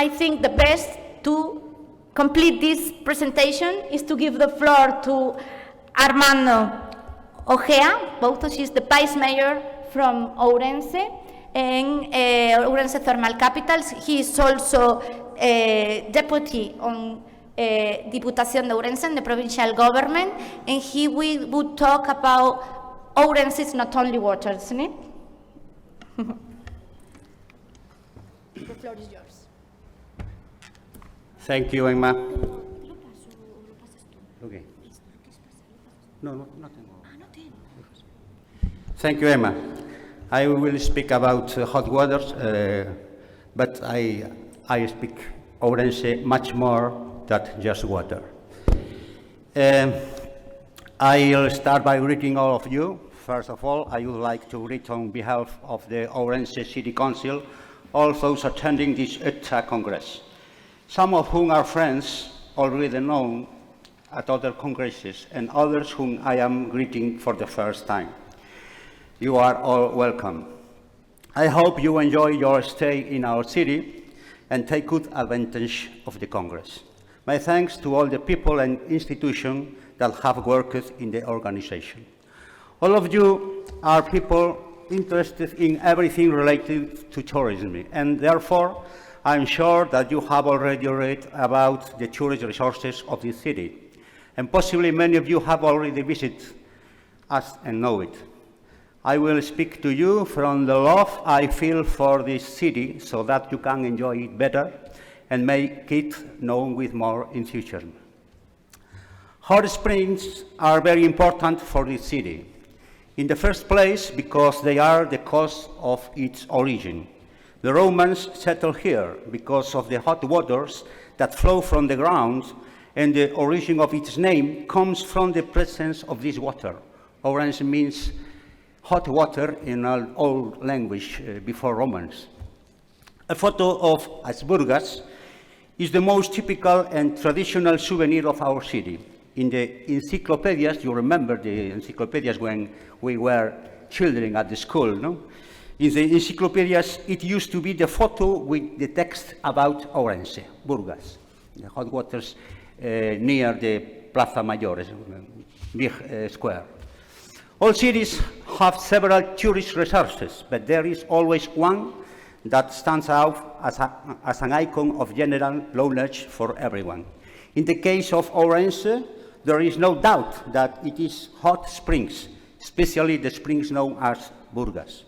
I think the best to complete this presentation is to give the floor to Armando Ojea. Both she's the Vice Mayor from Ourense and Ourense Thermal Capitals. He is also Deputy on Diputación de Ourense in the provincial government, and he would talk about Ourense is not only water, isn't it? The floor is yours. Thank you, Emma. Okay. No, nothing. Thank you, Emma. I will speak about hot waters, but I speak Ourense much more than just water. I'll start by greeting all of you. First of all, I would like to greet on behalf of the Ourense City Council all those attending this ETA Congress, some of whom are friends already known at other congresses, and others whom I am greeting for the first time. You are all welcome. I hope you enjoy your stay in our city and take good advantage of the Congress. My thanks to all the people and institutions that have worked in the organization. All of you are people interested in everything related to tourism, and therefore I'm sure that you have already read about the tourist resources of this city, and possibly many of you have already visited us and know it. I will speak to you from the love I feel for this city so that you can enjoy it better and make it known with more enthusiasm. Hot springs are very important for this city. In the first place, because they are the cause of its origin. The Romans settled here because of the hot waters that flow from the ground, and the origin of its name comes from the presence of this water. Ourense means hot water in an old language before Romans. A photo of Asburgas is the most typical and traditional souvenir of our city. In the encyclopedias, you remember the encyclopedias when we were children at the school, no? In the encyclopedias, it used to be the photo with the text about Ourense, Burgas, the hot waters near the Plaza Mayor, big square. All cities have several tourist resources, but there is always one that stands out as an icon of general knowledge for everyone. In the case of Ourense, there is no doubt that it is hot springs, especially the springs known as Burgas.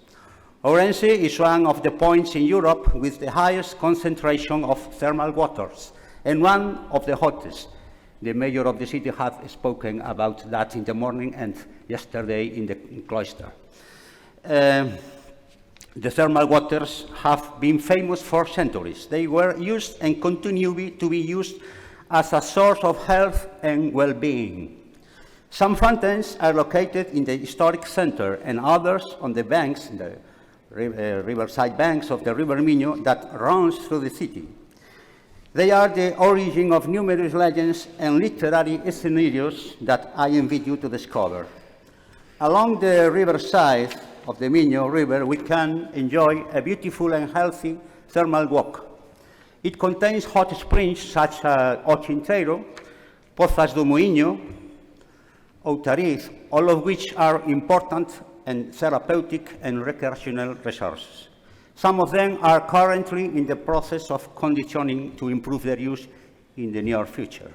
Ourense is one of the points in Europe with the highest concentration of thermal waters, and one of the hottest. The mayor of the city has spoken about that in the morning and yesterday in the cloister. The thermal waters have been famous for centuries. They were used and continue to be used as a source of health and well-being. Some fountains are located in the historic center and others on the banks, the riverside banks of the River Miño that runs through the city. They are the origin of numerous legends and literary scenarios that I invite you to discover. Along the riverside of the Miño River, we can enjoy a beautiful and healthy thermal walk. It contains hot springs such as Ochinteiro, Pozas do Moinho, Outariz, all of which are important and therapeutic and recreational resources. Some of them are currently in the process of conditioning to improve their use in the near future.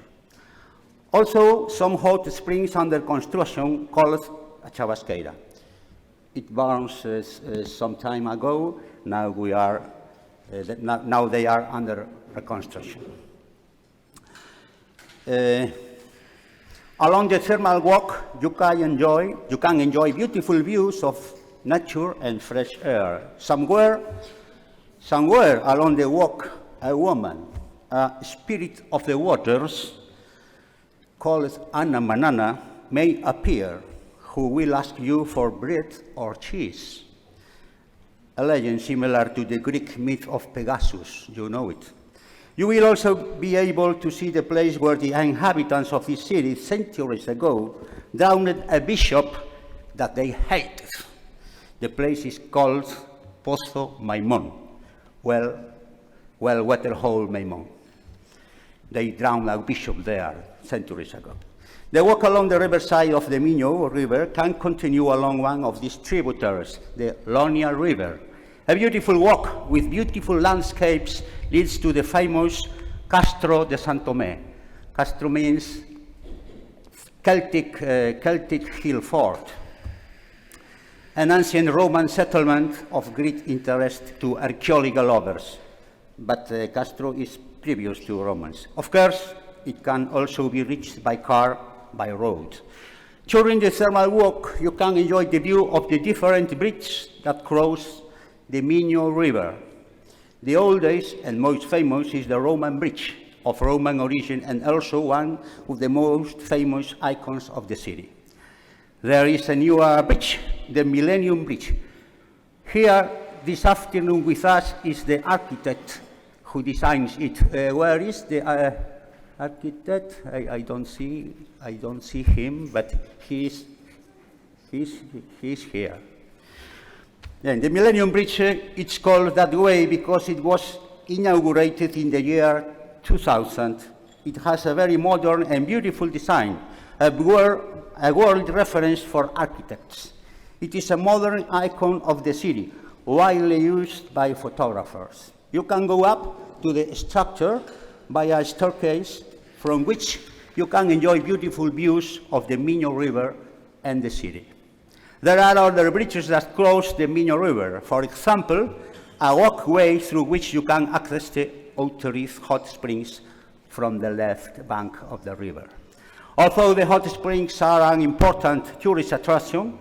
Also, some hot springs under construction called Chavasqueira. It burns some time ago. Now they are under reconstruction. Along the thermal walk, you can enjoy beautiful views of nature and fresh air. Somewhere along the walk, a woman, a spirit of the waters, called Anna Manana, may appear, who will ask you for bread or cheese. A legend similar to the Greek myth of Pegasus, you know it. You will also be able to see the place where the inhabitants of this city centuries ago drowned a bishop that they hated. The place is called Pozo Maimón, well, well, waterhole Maimon. They drowned a bishop there centuries ago. The walk along the riverside of the Minho River can continue along one of these tributaries, the Lonia River. A beautiful walk with beautiful landscapes leads to the famous Castro de San Tomé. Castro means Celtic hill fort, an ancient Roman settlement of great interest to archaeological lovers. But Castro is previous to Romans. Of course, it can also be reached by car, by road. During the thermal walk, you can enjoy the view of the different bridges that cross the Minho River. The oldest and most famous is the Roman bridge of Roman origin and also one of the most famous icons of the city. There is a newer bridge, the Millennium Bridge. Here, this afternoon with us is the architect who designs it. Where is the architect? I don't see him, but he's here. And the Millennium Bridge, it's called that way because it was inaugurated in the year 2000. It has a very modern and beautiful design, a world reference for architects. It is a modern icon of the city, widely used by photographers. You can go up to the structure by a staircase from which you can enjoy beautiful views of the Minho River and the city. There are other bridges that cross the Minho River. For example, a walkway through which you can access the Ourense hot springs from the left bank of the river. Although the hot springs are an important tourist attraction,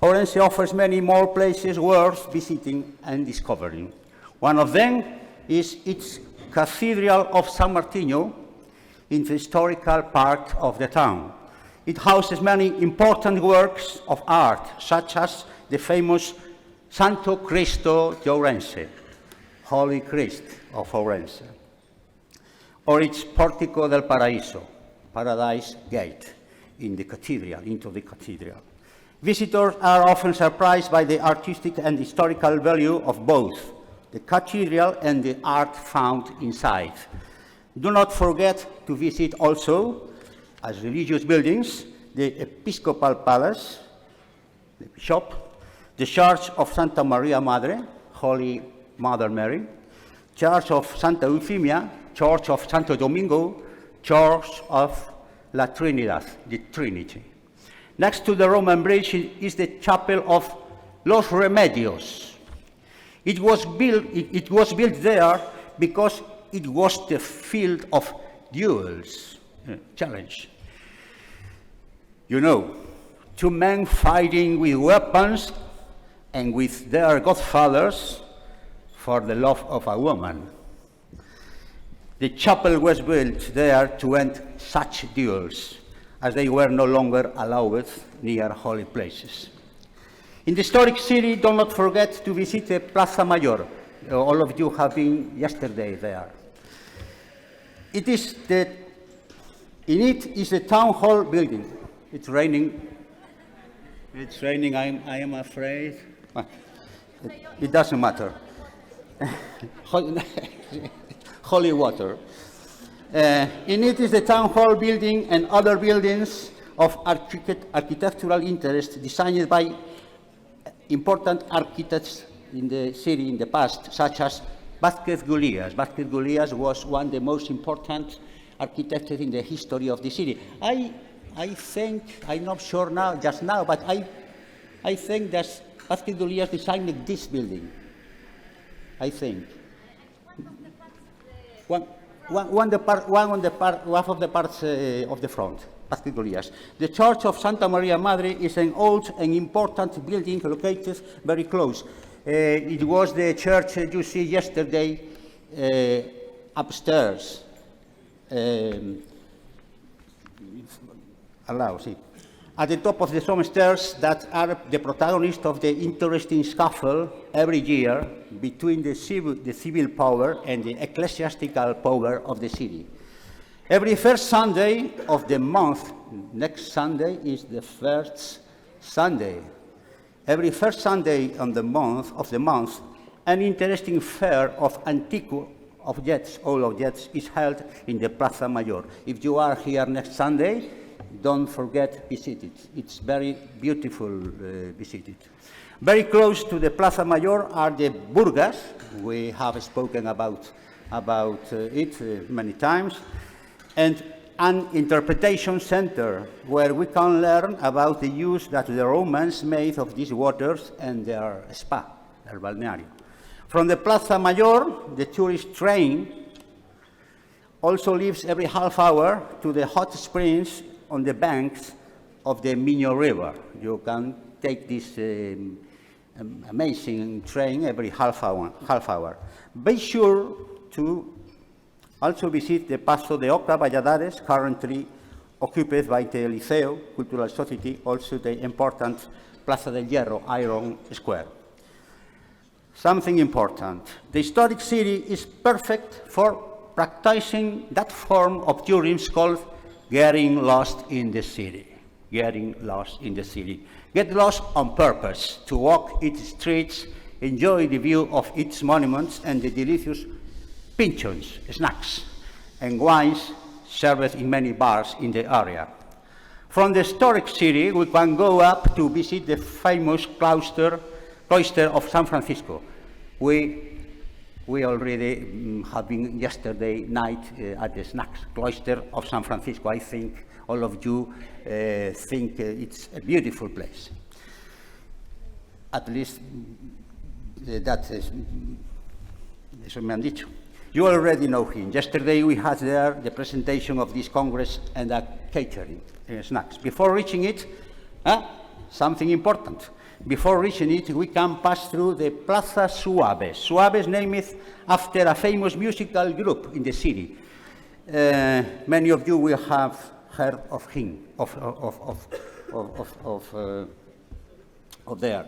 Ourense offers many more places worth visiting and discovering. One of them is its Cathedral of San Martino in the historical part of the town. It houses many important works of art, such as the famous Santo Cristo de Ourense, Holy Christ of Ourense, or its Portico del Paraíso, Paradise Gate, into the cathedral. Visitors are often surprised by the artistic and historical value of both the cathedral and the art found inside. Do not forget to visit also, as religious buildings, the Episcopal Palace, the Bishop, the Church of Santa Maria Madre, Holy Mother Mary, Church of Santa Eufemia, Church of Santo Domingo, Church of La Trinidad, the Trinity. Next to the Roman bridge is the Chapel of Los Remedios. It was built there because it was the field of duels, challenge. You know, two men fighting with weapons and with their godfathers for the love of a woman. The chapel was built there to end such duels, as they were no longer allowed near holy places. In the historic city, do not forget to visit the Plaza Mayor. All of you have been yesterday there. In it is the town hall building. It's raining. It's raining, I am afraid. It doesn't matter. Holy water. In it is the town hall building and other buildings of architectural interest designed by important architects in the city in the past, such as Vázquez Gulías. Vázquez Gulías was one of the most important architects in the history of the city. I think, I'm not sure now, just now, but I think that Vázquez Gulías designed this building. I think. One of the parts of the front, Vázquez Gulías. The Church of Santa Maria Madre is an old and important building located very close. It was the church you see yesterday upstairs. At the top of the some stairs that are the protagonist of the interesting scuffle every year between the civil power and the ecclesiastical power of the city. Every first Sunday of the month, next Sunday is the first Sunday. Every first Sunday of the month, an interesting fair of antique of jets, all of jets, is held in the Plaza Mayor. If you are here next Sunday, don't forget visit it. It's very beautiful visit it. Very close to the Plaza Mayor are the burgas. We have spoken about it many times, and an interpretation center where we can learn about the use that the Romans made of these waters and their spa, their balneario. From the Plaza Mayor, the tourist train also leaves every half hour to the hot springs on the banks of the Miño River. You can take this amazing train every half hour. Be sure to also visit the Paso de Oca Valladares, currently occupied by the Liceo Cultural Society, also the important Plaza del Hierro, Iron Square. Something important. The historic city is perfect for practicing that form of tourism called getting lost in the city. Getting lost in the city. Get lost on purpose, to walk its streets, enjoy the view of its monuments and the delicious pinchons, snacks, and wines served in many bars in the area. From the historic city, we can go up to visit the famous cloister of San Francisco. We already have been yesterday night at the snacks cloister of San Francisco. I think all of you think it's a beautiful place. At least that is, eso me han dicho. You already know him. Yesterday we had there the presentation of this Congress and a catering, snacks. Before reaching it, something important. Before reaching it, we can pass through the Plaza Suaves. Suaves named after a famous musical group in the city. Many of you will have heard of him, of there.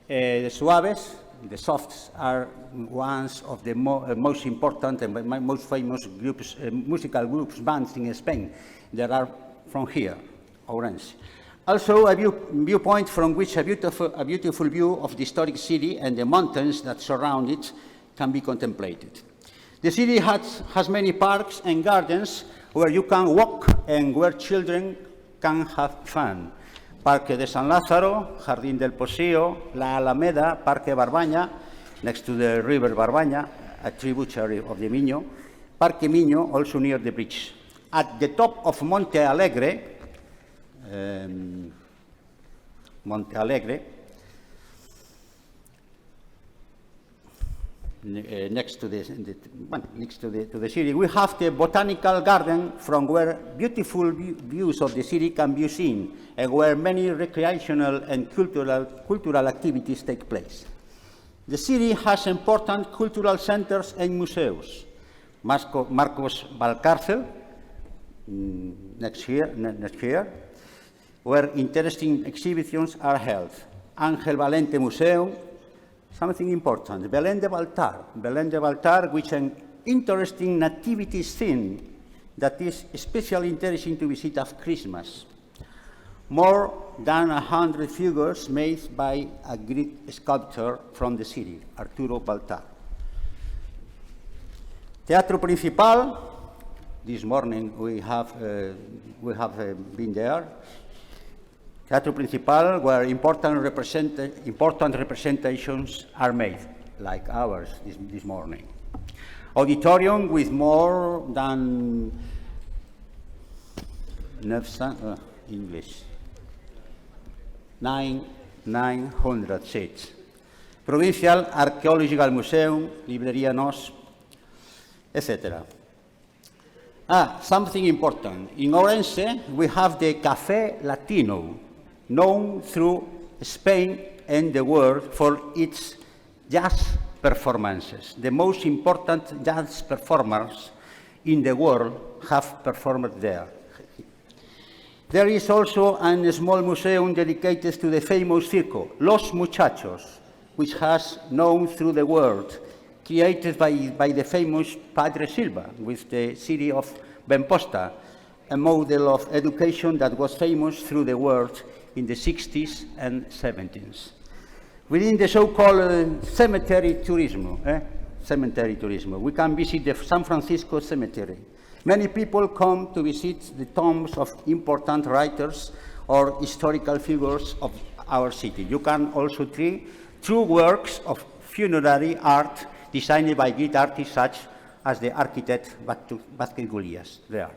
The Suaves, the Softs, are ones of the most important and most famous groups, musical groups, bands in Spain. There are from here, Ourense. Also, a viewpoint from which a beautiful view of the historic city and the mountains that surround it can be contemplated. The city has many parks and gardens where you can walk and where children can have fun. Parque de San Lázaro, Jardín del Poseo, La Alameda, Parque Barbaña, next to the river Barbaña, a tributary of the Miño. Parque Miño, also near the bridge. At the top of Monte Alegre, next to the city, we have the botanical garden from where beautiful views of the city can be seen and where many recreational and cultural activities take place. The city has important cultural centers and museums. Marcos Valcárcel, next here, where interesting exhibitions are held. Ángel Valente Museum, something important. Belén de Baltar, which is an interesting nativity scene that is especially interesting to visit at Christmas. More than 100 figures made by a Greek sculptor from the city, Arturo Baltar. Teatro Principal, this morning we have been there. Teatro Principal, where important representations are made, like ours this morning. Auditorium with more than 900 seats. Provincial Archaeological Museum, Librería Nos, etc. Something important. In Ourense, we have the Café Latino, known through Spain and the world for its jazz performances. The most important jazz performers in the world have performed there. There is also a small museum dedicated to the famous circo, Los Muchachos, which has known through the world, created by the famous Padre Silva with the city of Benposta, a model of education that was famous through the world in the 60s and 70s. Within the so-called cemetery tourism, cemetery tourism. We can visit the San Francisco Cemetery. Many people come to visit the tombs of important writers or historical figures of our city. You can also see true works of funerary art designed by great artists such as the architect Vázquez Gullias. There.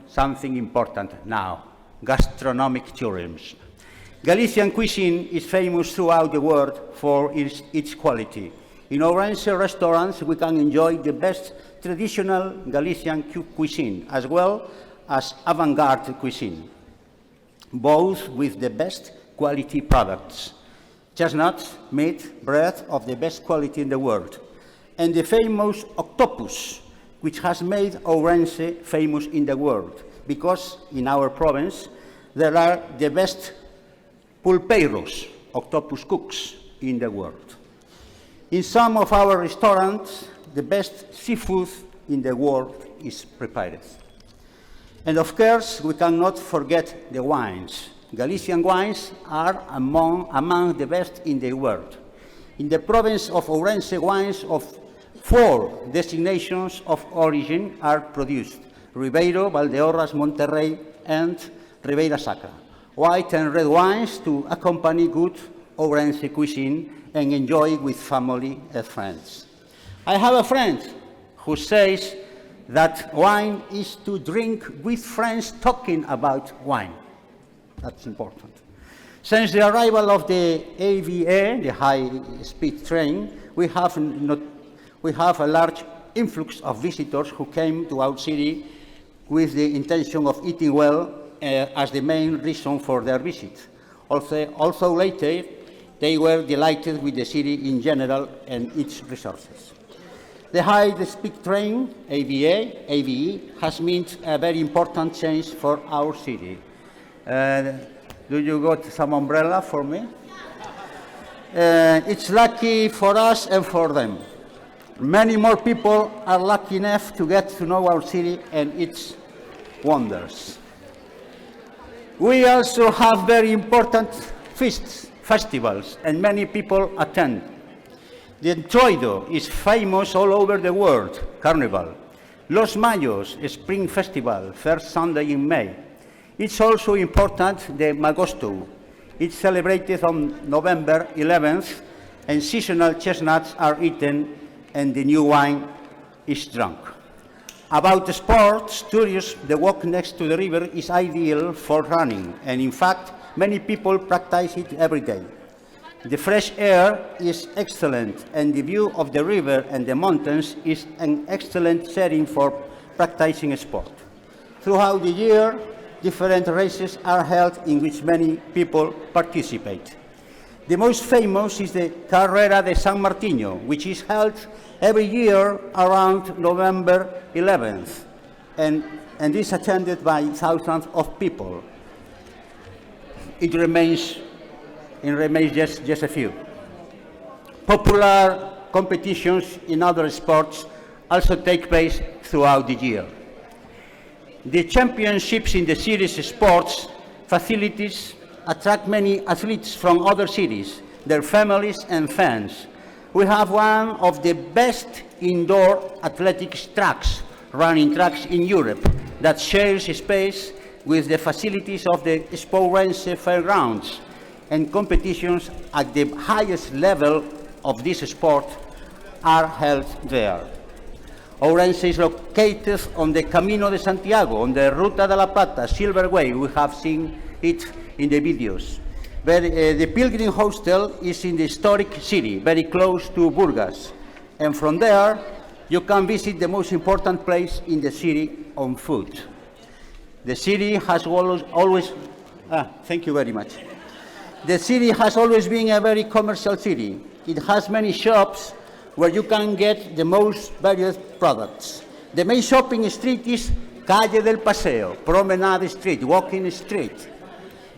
Something important now, gastronomic tourism. Galician cuisine is famous throughout the world for its quality. In Ourense restaurants, we can enjoy the best traditional Galician cuisine, as well as avant-garde cuisine, both with the best quality products. Chestnuts, meat, bread of the best quality in the world, and the famous octopus, which has made Ourense famous in the world, because in our province there are the best pulpeiros, octopus cooks, in the world. In some of our restaurants, the best seafood in the world is prepared. And of course, we cannot forget the wines. Galician wines are among the best in the world. In the province of Ourense, wines of 4 designations of origin are produced: Ribeiro, Valdeorras, Monterrey, and Ribeira Sacra. White and red wines to accompany good Ourense cuisine and enjoy with family and friends. I have a friend who says that wine is to drink with friends talking about wine. That's important. Since the arrival of the AVA, the high-speed train, we have a large influx of visitors who came to our city with the intention of eating well as the main reason for their visit. Also later, they were delighted with the city in general and its resources. The high-speed train, AVE, has meant a very important change for our city. Do you got some umbrella for me? It's lucky for us and for them. Many more people are lucky enough to get to know our city and its wonders. We also have very important feasts, festivals, and many people attend. The Entroido is famous all over the world, Carnival. Los Mayos, a spring festival, first Sunday in May. It's also important, the Magosto. It's celebrated on November 11th, and seasonal chestnuts are eaten, and the new wine is drunk. About sports, tourism, the walk next to the river is ideal for running, and in fact, many people practice it every day. The fresh air is excellent, and the view of the river and the mountains is an excellent setting for practicing a sport. Throughout the year, different races are held in which many people participate. The most famous is the Carrera de San Martino, which is held every year around November 11th, and is attended by thousands of people. It remains just a few. Popular competitions in other sports also take place throughout the year. The championships in the city's sports facilities attract many athletes from other cities, their families and fans. We have one of the best indoor athletics tracks, running tracks in Europe, that shares space with the facilities of the Ourense fairgrounds, and competitions at the highest level of this sport are held there. Ourense is located on the Camino de Santiago, on the Ruta de la Plata, Silver Way. We have seen it in the videos. The Pilgrim Hostel is in the historic city, very close to Burgas. And from there, you can visit the most important place in the city on foot. The city has always thank you very much. The city has always been a very commercial city. It has many shops where you can get the most various products. The main shopping street is Calle del Paseo, Promenade Street, Walking Street.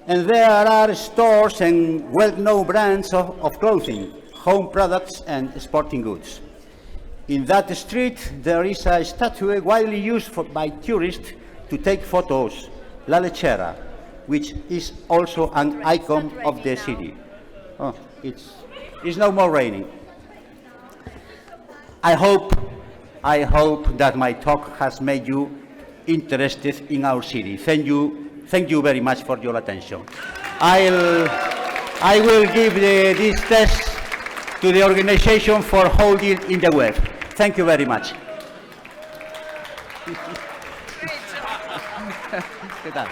And there are stores and well-known brands of clothing, home products, and sporting goods. In that street, there is a statue widely used by tourists to take photos, La Lechera, which is also an icon of the city. Oh, it's no more raining. I hope that my talk has made you interested in our city. Thank you very much for your attention. I will give this test to the organization for holding in the web. Thank you very much. ¿Qué tal?